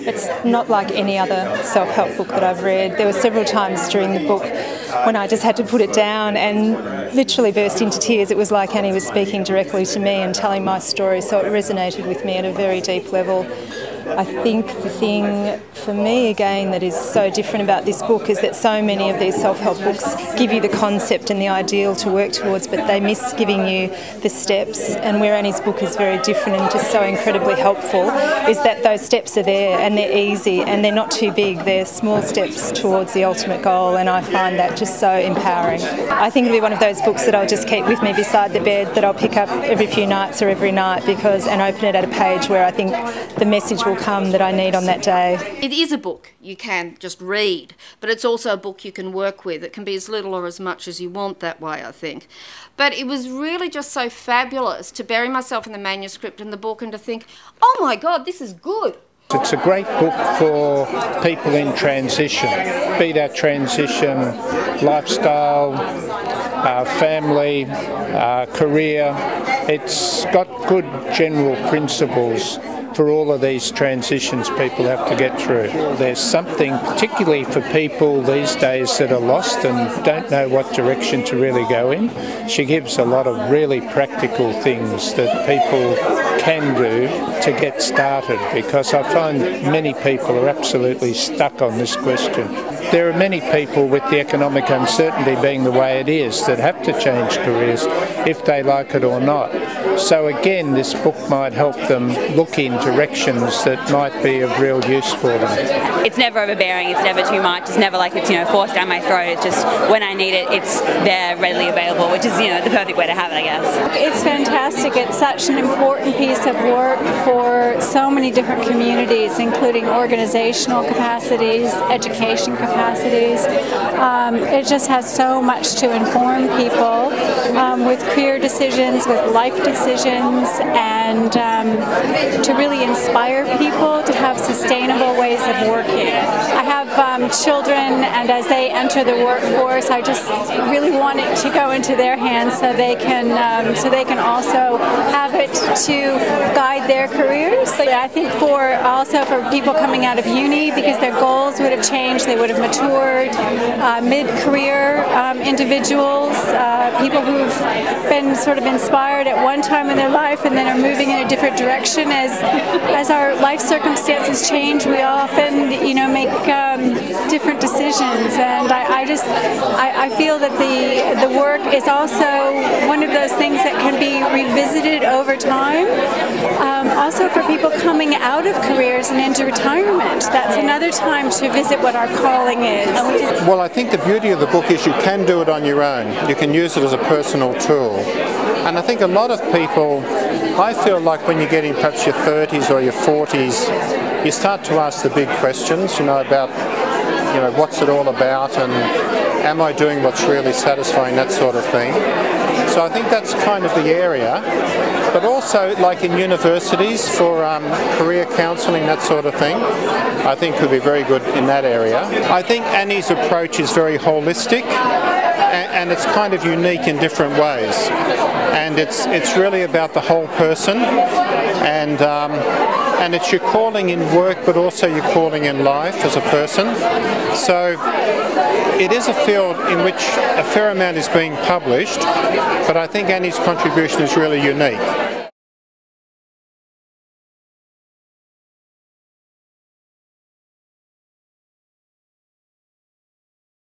It's not like any other self-help book that I've read. There were several times during the book when I just had to put it down and literally burst into tears. It was like Annie was speaking directly to me and telling my story, so it resonated with me at a very deep level. I think the thing for me again that is so different about this book is that so many of these self-help books give you the concept and the ideal to work towards, but they miss giving you the steps. And where Annie's book is very different and just so incredibly helpful is that those steps are there and they're easy and they're not too big. They're small steps towards the ultimate goal, and I find that just so empowering. I think it'll be one of those books that I'll just keep with me beside the bed, that I'll pick up every few nights or every night and open it at a page where I think the message will come that I need on that day. It is a book you can just read, but it's also a book you can work with. It can be as little or as much as you want that way, I think. But it was really just so fabulous to bury myself in the manuscript and the book and to think, oh my God, this is good. It's a great book for people in transition, be that transition, lifestyle, family, career. It's got good general principles for all of these transitions people have to get through. There's something particularly for people these days that are lost and don't know what direction to really go in. She gives a lot of really practical things that people can do to get started, because I find many people are absolutely stuck on this question. There are many people, with the economic uncertainty being the way it is, that have to change careers if they like it or not. So again, this book might help them look in directions that might be of real use for them. It's never overbearing, it's never too much, it's never like it's forced down my throat. It's just when I need it, it's there, readily available, which is the perfect way to have it, I guess. It's fantastic. It's such an important piece of work for so many different communities, including organizational capacities, education capacities. It just has so much to inform people with career decisions, with life decisions, and to really inspire people to have sustainable ways of working. I have children, and as they enter the workforce, I just really want it to go into their hands so they can also have it to guide their careers. But I think also for people coming out of uni, because their goals would have changed, they would have matured, mid-career individuals, people who've been sort of inspired at one time in their life and then are moving in a different direction. As our life circumstances change, we often make different decisions, and I feel that the work is also one of those things that can be revisited over time. Also for people coming out of careers and into retirement, that's another time to visit what our calling is. Well, I think the beauty of the book is you can do it on your own. You can use it as a personal tool. And I think a lot of people, I feel like when you get in perhaps your 30s or your 40s, you start to ask the big questions, about, what's it all about, and am I doing what's really satisfying, that sort of thing. So I think that's kind of the area. But also, like in universities for career counselling, that sort of thing, I think could be very good in that area. I think Annie's approach is very holistic, and it's kind of unique in different ways. And it's really about the whole person, and it's your calling in work, but also your calling in life as a person. So it is a field in which a fair amount is being published, but I think Annie's contribution is really unique.